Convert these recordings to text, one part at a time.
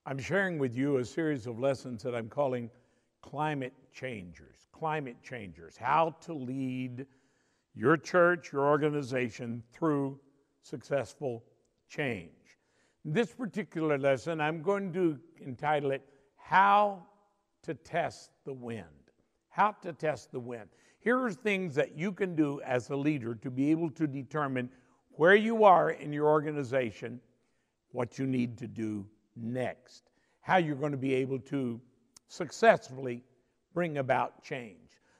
I'm sharing with you a series of lessons that I'm calling Climate Changers. Climate Changers, how to lead your church, your organization through successful change. This particular lesson, I'm going to entitle it, How to Test the Wind. How to test the wind. Here are things that you can do as a leader to be able to determine where you are in your organization, what you need to do next, how you're going to be able to successfully bring about change.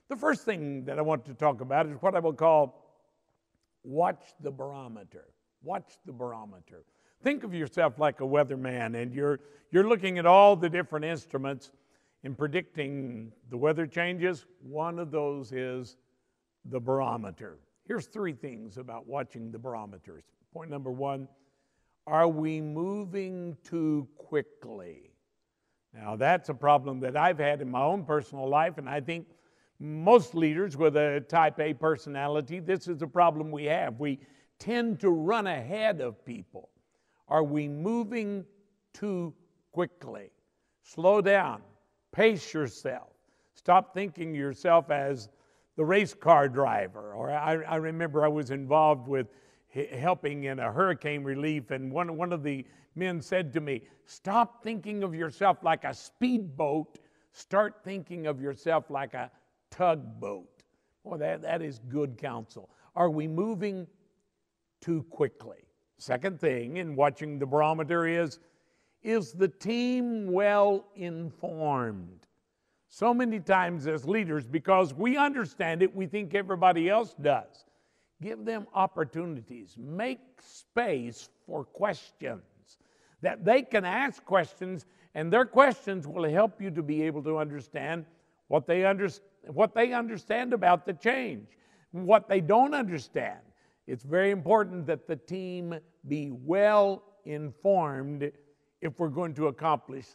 The first thing that I want to talk about is what I will call watch the barometer. Watch the barometer. Think of yourself like a weatherman, and you're looking at all the different instruments in predicting the weather changes. One of those is the barometer. Here's three things about watching the barometers. Point number one, are we moving too quickly? Now, that's a problem that I've had in my own personal life, and I think most leaders with a type A personality, this is a problem we have. We tend to run ahead of people. Are we moving too quickly? Slow down. Pace yourself. Stop thinking yourself as the race car driver. Or I remember I was involved with helping in a hurricane relief, and one of the men said to me, stop thinking of yourself like a speedboat, start thinking of yourself like a tugboat. Well, that is good counsel. Are we moving too quickly? Second thing in watching the barometer is the team well informed? So many times as leaders, because we understand it, we think everybody else does. Give them opportunities. Make space for questions, that they can ask questions, and their questions will help you to be able to understand what they understand about the change, what they don't understand. It's very important that the team be well informed if we're going to accomplish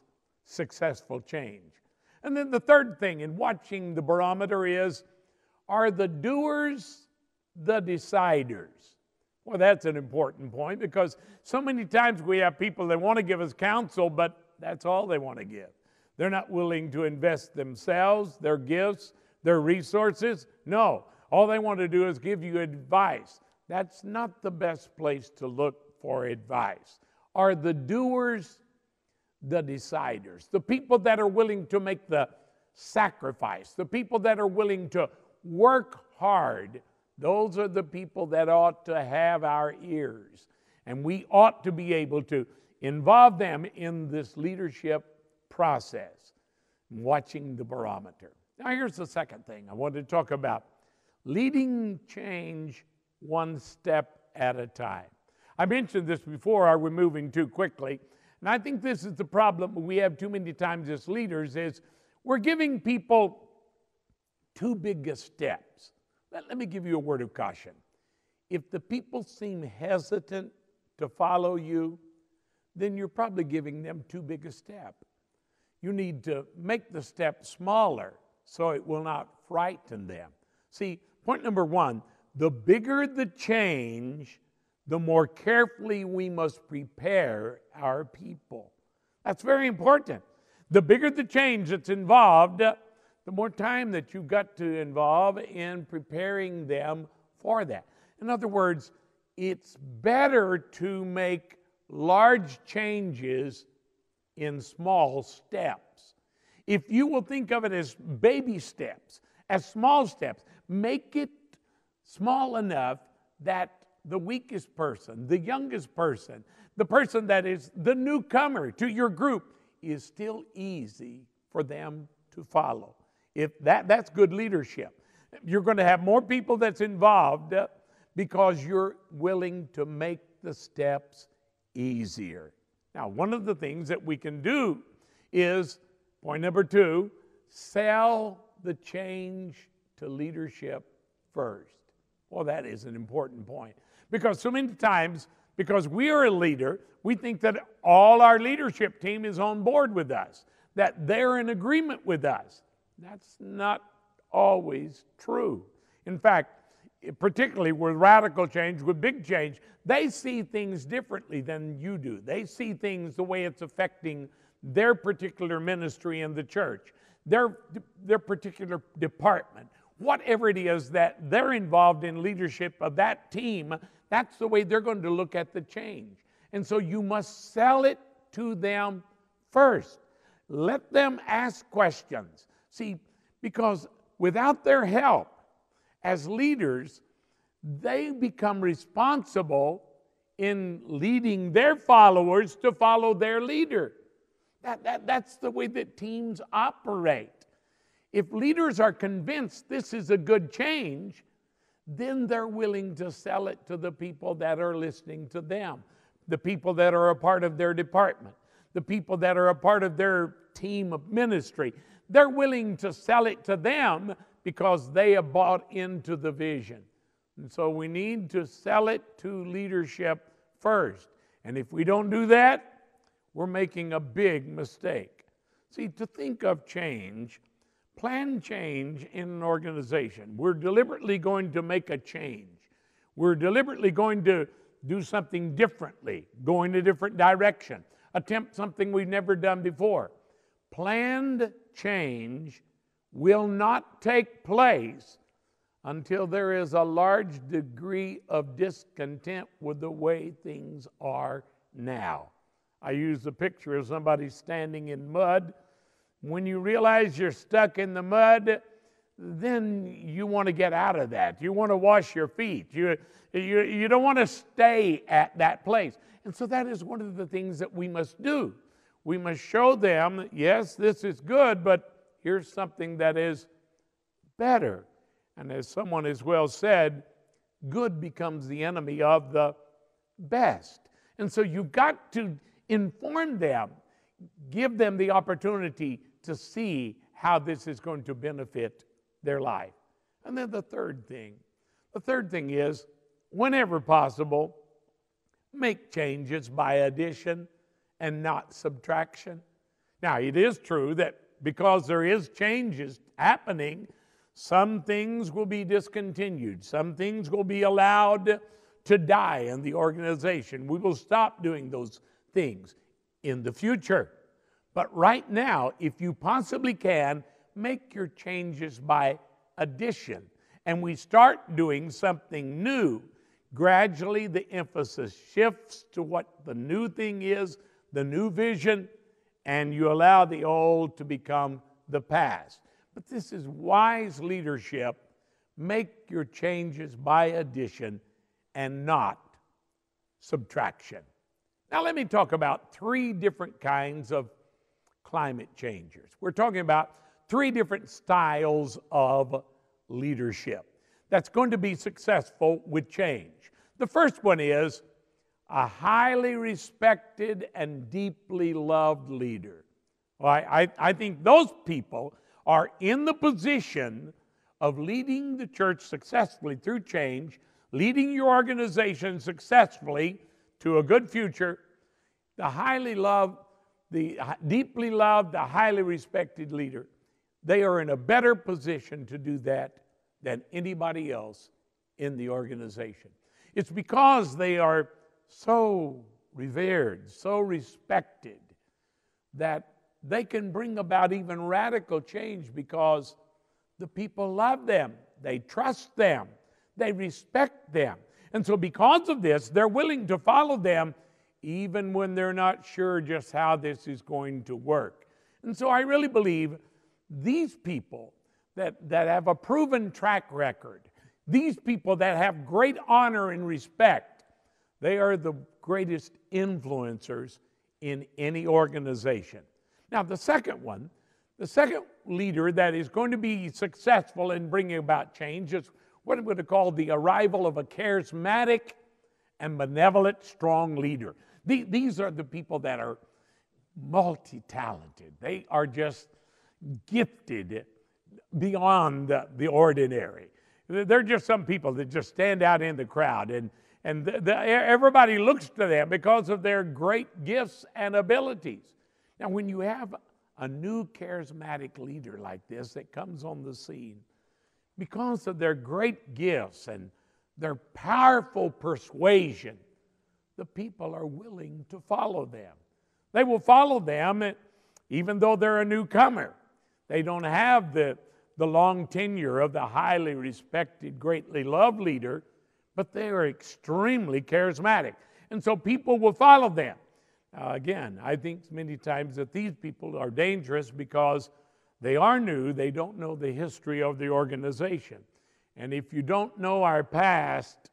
successful change. And then the third thing in watching the barometer is, are the doers the deciders? Well, that's an important point, because so many times we have people that want to give us counsel, but that's all they want to give. They're not willing to invest themselves, their gifts, their resources. No, all they want to do is give you advice. That's not the best place to look for advice. Are the doers the deciders? The people that are willing to make the sacrifice, the people that are willing to work hard, those are the people that ought to have our ears. And we ought to be able to involve them in this leadership process, watching the barometer. Now, here's the second thing I want to talk about: leading change one step at a time. I mentioned this before, are we moving too quickly? And I think this is the problem we have too many times as leaders, is we're giving people too big a steps. Let me give you a word of caution. If the people seem hesitant to follow you, then you're probably giving them too big a step. You need to make the step smaller so it will not frighten them. See, point number one, the bigger the change, the more carefully we must prepare our people. That's very important. The bigger the change that's involved, the more time that you've got to involve in preparing them for that. In other words, it's better to make large changes in small steps. If you will think of it as baby steps, as small steps, make it small enough that the weakest person, the youngest person, the person that is the newcomer to your group is still easy for them to follow. If that's good leadership. You're going to have more people that's involved because you're willing to make the steps easier. Now, one of the things that we can do is, point number two, sell the change to leadership first. Well, that is an important point. Because so many times, because we are a leader, we think that all our leadership team is on board with us, that they're in agreement with us. That's not always true. In fact, particularly with radical change, with big change, they see things differently than you do. They see things the way it's affecting their particular ministry in the church, their particular department, whatever it is that they're involved in leadership of that team, that's the way they're going to look at the change. And so you must sell it to them first. Let them ask questions. See, because without their help as leaders, they become responsible in leading their followers to follow their leader. That's the way that teams operate. If leaders are convinced this is a good change, then they're willing to sell it to the people that are listening to them, the people that are a part of their department, the people that are a part of their team of ministry. They're willing to sell it to them because they have bought into the vision. And so we need to sell it to leadership first. And if we don't do that, we're making a big mistake. See, to think of change, plan change in an organization. We're deliberately going to make a change. We're deliberately going to do something differently, go in a different direction, attempt something we've never done before. Planned change will not take place until there is a large degree of discontent with the way things are now. I use the picture of somebody standing in mud. When you realize you're stuck in the mud, then you want to get out of that. You want to wash your feet. You don't want to stay at that place. And so that is one of the things that we must do. We must show them, yes, this is good, but here's something that is better. And as someone has well said, good becomes the enemy of the best. And so you've got to inform them, give them the opportunity to see how this is going to benefit their life. And then the third thing is, whenever possible, make changes by addition and not subtraction. Now, it is true that because there is changes happening, some things will be discontinued. Some things will be allowed to die in the organization. We will stop doing those things in the future. But right now, if you possibly can, make your changes by addition. And we start doing something new. Gradually, the emphasis shifts to what the new thing is, the new vision, and you allow the old to become the past. But this is wise leadership. Make your changes by addition and not subtraction. Now let me talk about three different kinds of climate changers. We're talking about three different styles of leadership that's going to be successful with change. The first one is a highly respected and deeply loved leader. Well, I think those people are in the position of leading the church successfully through change, leading your organization successfully to a good future. The highly loved, the deeply loved, the highly respected leader, they are in a better position to do that than anybody else in the organization. It's because they are so revered, so respected, that they can bring about even radical change because the people love them, they trust them, they respect them. And so because of this, they're willing to follow them even when they're not sure just how this is going to work. And so I really believe these people that have a proven track record, these people that have great honor and respect, they are the greatest influencers in any organization. Now, the second leader that is going to be successful in bringing about change is what I'm going to call the arrival of a charismatic and benevolent, strong leader. These are the people that are multi-talented. They are just gifted beyond the ordinary. They're just some people that just stand out in the crowd, and everybody looks to them because of their great gifts and abilities. Now, when you have a new charismatic leader like this that comes on the scene, because of their great gifts and their powerful persuasion, the people are willing to follow them. They will follow them even though they're a newcomer. They don't have the long tenure of the highly respected, greatly loved leader, but they are extremely charismatic. And so people will follow them. Again, I think many times that these people are dangerous because they are new, they don't know the history of the organization. And if you don't know our past,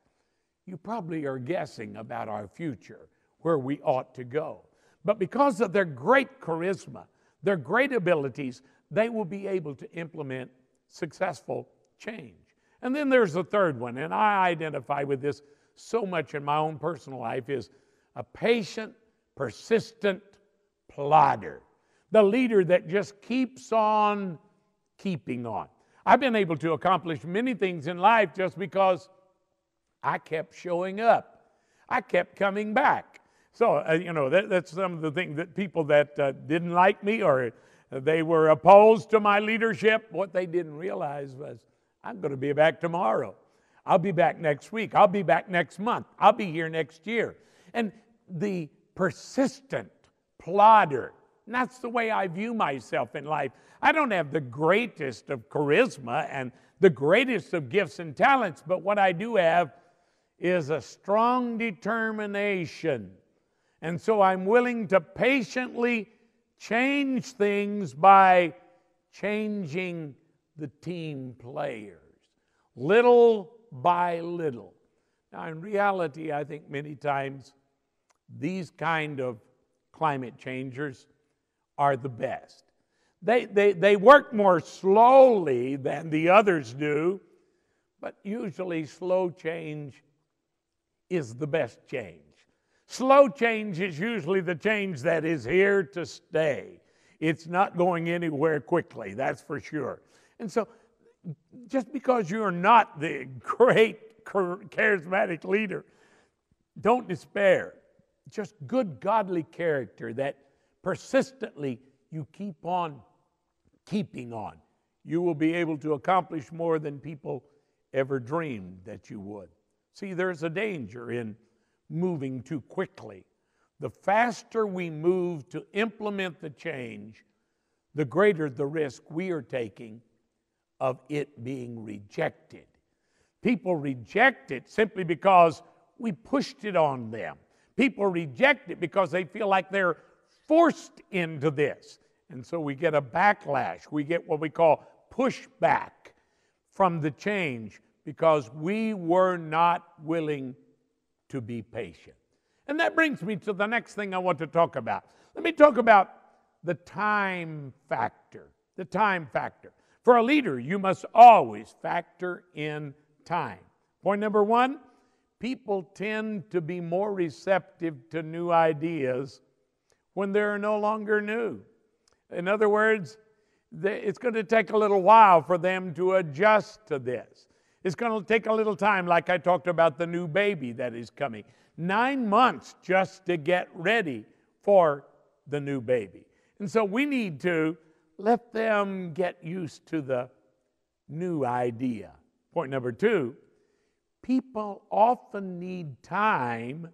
you probably are guessing about our future, where we ought to go. But because of their great charisma, their great abilities, they will be able to implement successful change. And then there's the third one, and I identify with this so much in my own personal life, is a patient, persistent plodder. The leader that just keeps on keeping on. I've been able to accomplish many things in life just because I kept showing up. I kept coming back. So, that's some of the things that people that didn't like me or they were opposed to my leadership, what they didn't realize was, I'm going to be back tomorrow. I'll be back next week. I'll be back next month. I'll be here next year. And the persistent plodder, and that's the way I view myself in life. I don't have the greatest of charisma and the greatest of gifts and talents, but what I do have is a strong determination. And so I'm willing to patiently change things by changing the team players, little by little. Now, in reality, I think many times these kind of climate changers are the best. They work more slowly than the others do, but usually slow change is the best change. Slow change is usually the change that is here to stay. It's not going anywhere quickly, that's for sure. And so, just because you're not the great charismatic leader, don't despair. Just good godly character that persistently you keep on keeping on. You will be able to accomplish more than people ever dreamed that you would. See, there's a danger in moving too quickly. The faster we move to implement the change, the greater the risk we are taking of it being rejected. People reject it simply because we pushed it on them. People reject it because they feel like they're forced into this. And so we get a backlash. We get what we call pushback from the change because we were not willing to be patient. And that brings me to the next thing I want to talk about. Let me talk about the time factor. The time factor. For a leader, you must always factor in time. Point number one, people tend to be more receptive to new ideas when they're no longer new. In other words, it's going to take a little while for them to adjust to this. It's going to take a little time, like I talked about the new baby that is coming. 9 months just to get ready for the new baby. And so we need to let them get used to the new idea. Point number two, people often need time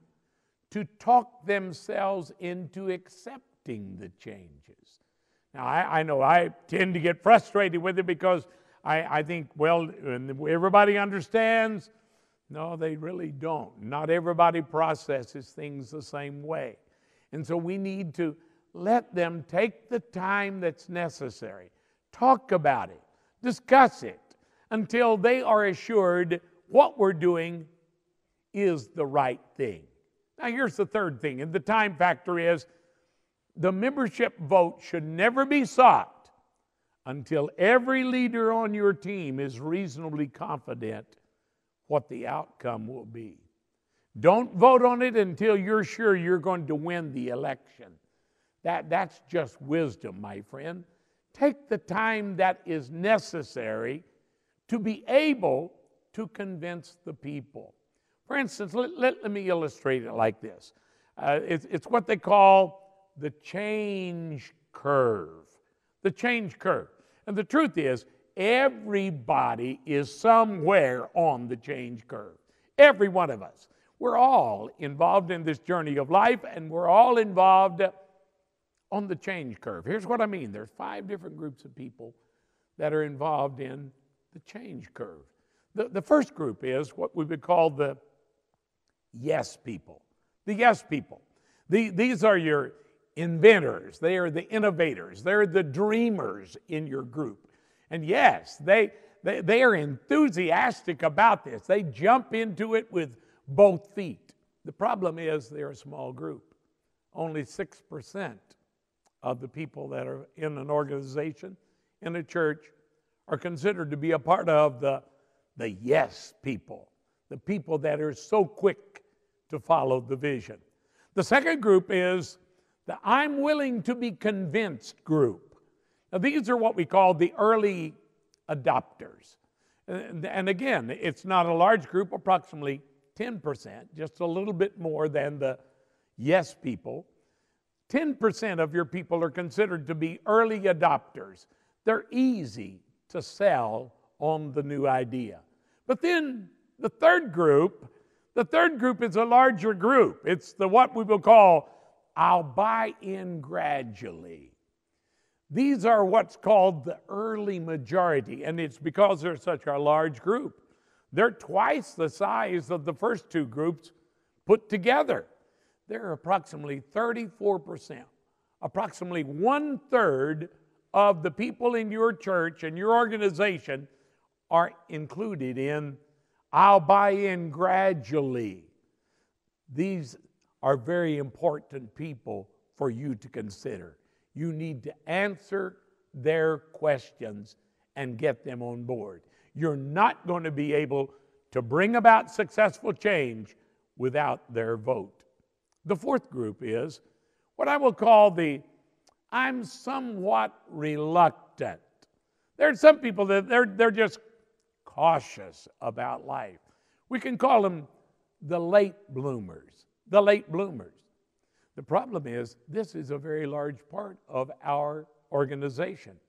to talk themselves into accepting the changes. Now, I know I tend to get frustrated with it because I think, well, everybody understands. No, they really don't. Not everybody processes things the same way. And so we need to let them take the time that's necessary. Talk about it. Discuss it until they are assured what we're doing is the right thing. Now, here's the third thing, and the time factor is the membership vote should never be sought until every leader on your team is reasonably confident what the outcome will be. Don't vote on it until you're sure you're going to win the election. That's just wisdom, my friend. Take the time that is necessary to be able to convince the people. For instance, let me illustrate it like this. It's what they call the change curve. The change curve. And the truth is, everybody is somewhere on the change curve. Every one of us. We're all involved in this journey of life, and we're all involved on the change curve. Here's what I mean. There's 5 different groups of people that are involved in the change curve. The first group is what we would call the yes people. The yes people. These are your inventors. They are the innovators. They're the dreamers in your group. And yes, they are enthusiastic about this. They jump into it with both feet. The problem is they're a small group. Only 6% of the people that are in an organization, in a church, are considered to be a part of the yes people, the people that are so quick to follow the vision. The second group is the I'm willing to be convinced group. Now, these are what we call the early adopters. And again, it's not a large group, approximately 10%, just a little bit more than the yes people. 10% of your people are considered to be early adopters. They're easy to sell on the new idea. But then the third group is a larger group. It's what we will call, I'll buy in gradually. These are what's called the early majority, and it's because they're such a large group. They're twice the size of the first 2 groups put together. They're approximately 34%. Approximately 1/3 of the people in your church and your organization are included in I'll buy in gradually. These are very important people for you to consider. You need to answer their questions and get them on board. You're not going to be able to bring about successful change without their vote. The fourth group is what I will call the I'm somewhat reluctant. There are some people that they're just cautious about life. We can call them the late bloomers. The late bloomers. The problem is this is a very large part of our organization.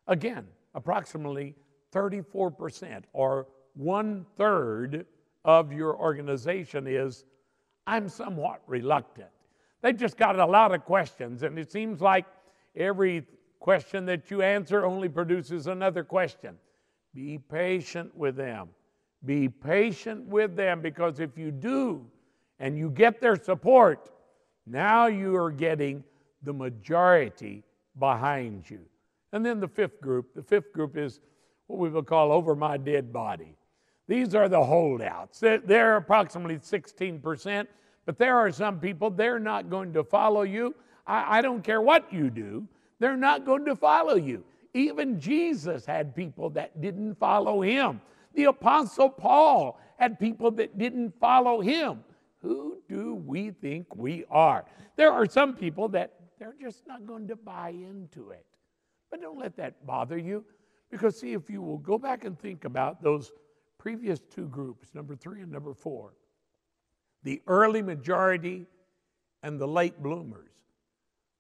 Again, approximately 34% or 1/3 of your organization is I'm somewhat reluctant. They've just got a lot of questions, and it seems like every question that you answer only produces another question. Be patient with them. Be patient with them, because if you do and you get their support, now you are getting the majority behind you. And then the fifth group is what we will call over my dead body. These are the holdouts. They're approximately 16%, but there are some people, they're not going to follow you. I don't care what you do, they're not going to follow you. Even Jesus had people that didn't follow him. The Apostle Paul had people that didn't follow him. Who do we think we are? There are some people that they're just not going to buy into it. But don't let that bother you, because see, if you will go back and think about those previous 2 groups, number 3 and number 4, the early majority and the late bloomers,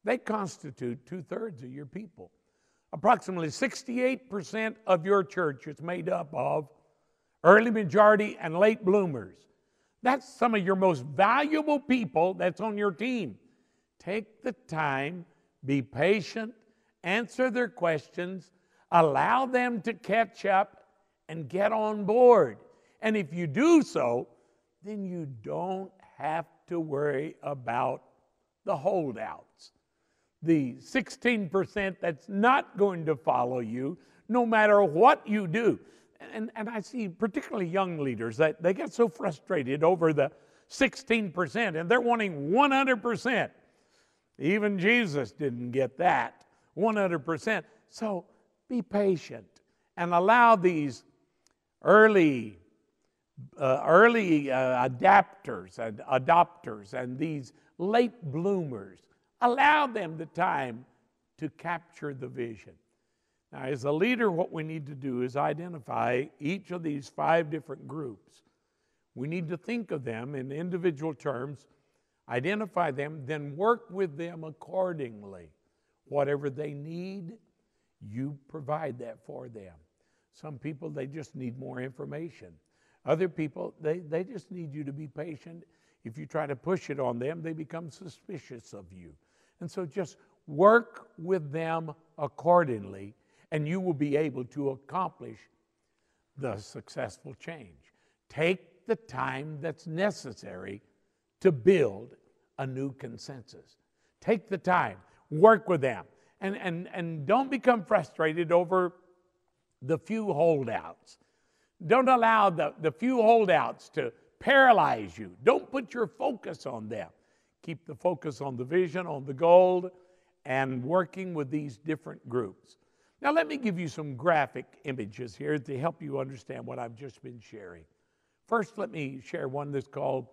they constitute 2/3 of your people. Approximately 68% of your church is made up of early majority and late bloomers. That's some of your most valuable people that's on your team. Take the time, be patient, answer their questions, allow them to catch up and get on board. And if you do so, then you don't have to worry about the holdouts. The 16% that's not going to follow you, no matter what you do. And I see particularly young leaders that they get so frustrated over the 16% and they're wanting 100%. Even Jesus didn't get that, 100%. So be patient and allow these early adapters and adopters and these late bloomers, allow them the time to capture the vision. Now, as a leader, what we need to do is identify each of these 5 different groups. We need to think of them in individual terms, identify them, then work with them accordingly. Whatever they need, you provide that for them. Some people, they just need more information. Other people, they just need you to be patient. If you try to push it on them, they become suspicious of you. And so just Work with them accordingly, and you will be able to accomplish the successful change. Take the time that's necessary to build a new consensus. Take the time, work with them, and don't become frustrated over the few holdouts. Don't allow the few holdouts to paralyze you. Don't put your focus on them. Keep the focus on the vision, on the goal, and working with these different groups. Now let me give you some graphic images here to help you understand what I've just been sharing. First, let me share one that's called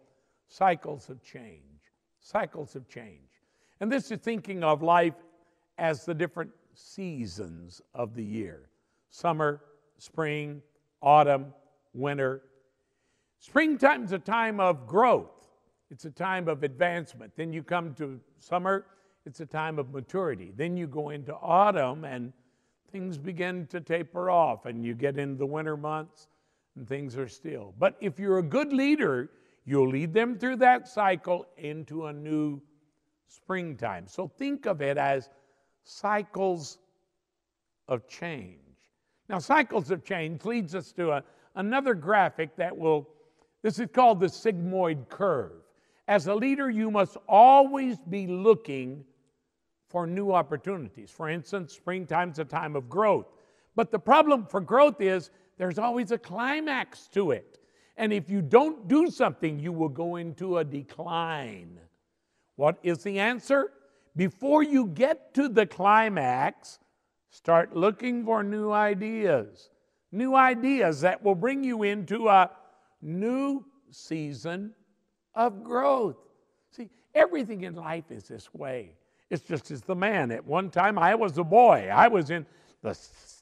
cycles of change. Cycles of change. And this is thinking of life as the different seasons of the year. Summer, spring, autumn, winter. Springtime's a time of growth. It's a time of advancement. Then you come to summer, it's a time of maturity. Then you go into autumn and things begin to taper off, and you get into the winter months and things are still. But if you're a good leader, you'll lead them through that cycle into a new springtime. So think of it as cycles of change. Now, cycles of change leads us to another graphic this is called the sigmoid curve. As a leader, you must always be looking for new opportunities. For instance, springtime's a time of growth. But the problem for growth is there's always a climax to it. And if you don't do something, you will go into a decline. What is the answer? Before you get to the climax, start looking for new ideas. New ideas that will bring you into a new season of growth. See, everything in life is this way. It's just as the man. At one time, I was a boy. I was in the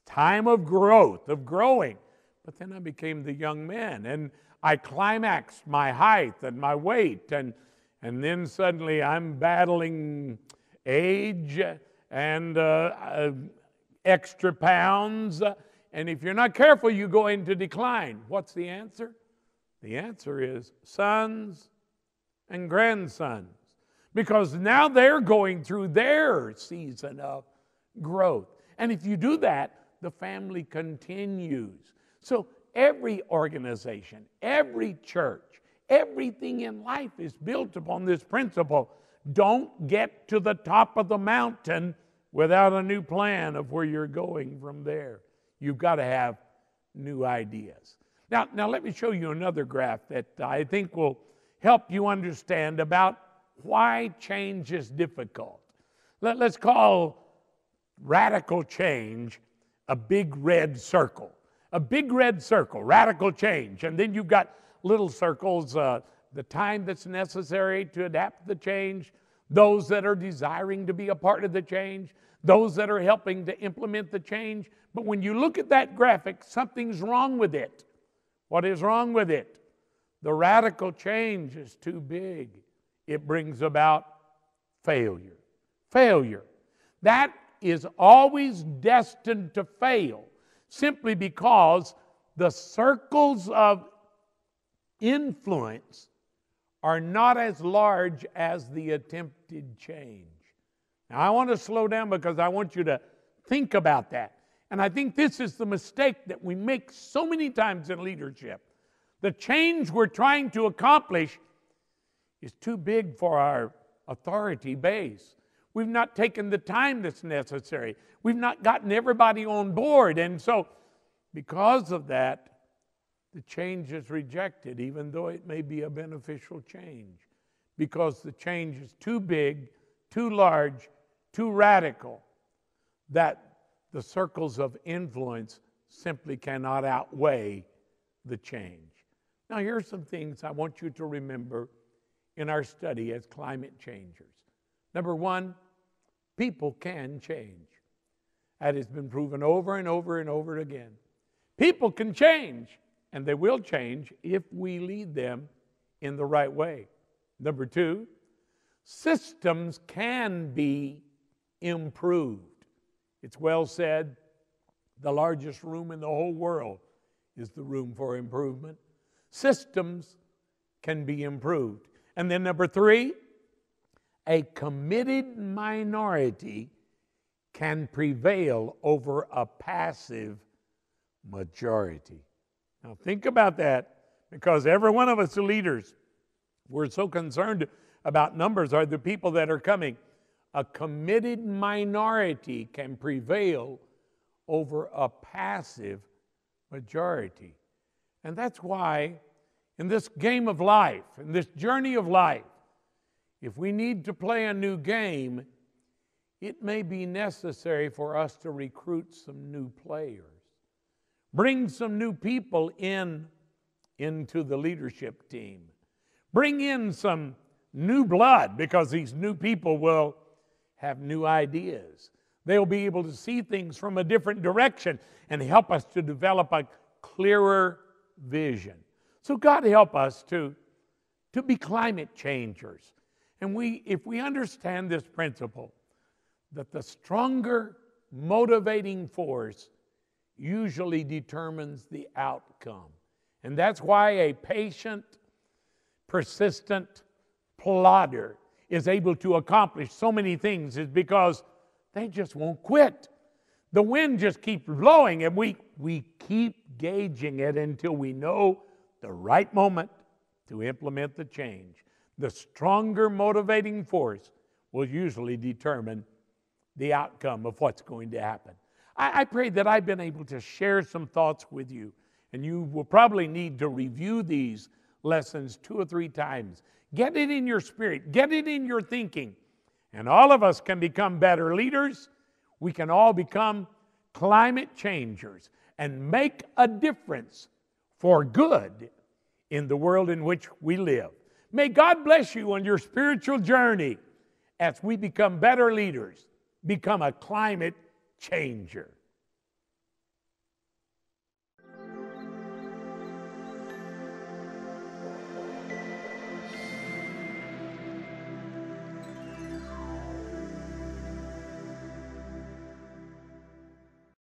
time of growth, of growing. But then I became the young man, and I climaxed my height and my weight, and then suddenly I'm battling age and extra pounds, and if you're not careful, you go into decline. What's the answer? The answer is sons and grandsons, because now they're going through their season of growth. And if you do that, the family continues. So every organization, every church, everything in life is built upon this principle. Don't get to the top of the mountain without a new plan of where you're going from there. You've got to have new ideas. Now let me show you another graph that I think will help you understand about why change is difficult. Let's call radical change a big red circle. A big red circle, radical change. And then you've got little circles, the time that's necessary to adapt the change, those that are desiring to be a part of the change, those that are helping to implement the change. But when you look at that graphic, something's wrong with it. What is wrong with it? The radical change is too big. It brings about failure. Failure. That is always destined to fail, simply because the circles of influence are not as large as the attempted change. Now, I want to slow down because I want you to think about that. And I think this is the mistake that we make so many times in leadership. The change we're trying to accomplish is too big for our authority base. We've not taken the time that's necessary. We've not gotten everybody on board. And so, because of that, the change is rejected, even though it may be a beneficial change, because the change is too big, too large, too radical, that the circles of influence simply cannot outweigh the change. Now, here are some things I want you to remember in our study as climate changers. Number one, people can change. That has been proven over and over and over again. People can change, and they will change if we lead them in the right way. Number two, systems can be improved. It's well said, the largest room in the whole world is the room for improvement. Systems can be improved. And then number three, A committed minority can prevail over a passive majority. Now think about that, because every one of us are leaders. We're so concerned about numbers, are the people that are coming. A committed minority can prevail over a passive majority. And that's why in this game of life, in this journey of life, if we need to play a new game, it may be necessary for us to recruit some new players. Bring some new people into the leadership team. Bring in some new blood, because these new people will have new ideas. They'll be able to see things from a different direction and help us to develop a clearer vision. So God help us to be climate changers. And if we understand this principle, that the stronger motivating force usually determines the outcome. And that's why a patient, persistent plodder is able to accomplish so many things, is because they just won't quit. The wind just keeps blowing, and we keep gauging it until we know the right moment to implement the change. The stronger motivating force will usually determine the outcome of what's going to happen. I pray that I've been able to share some thoughts with you, and you will probably need to review these lessons 2 or 3 times. Get it in your spirit, get it in your thinking, and all of us can become better leaders. We can all become climate changers and make a difference for good in the world in which we live. May God bless you on your spiritual journey as we become better leaders, become a climate changer.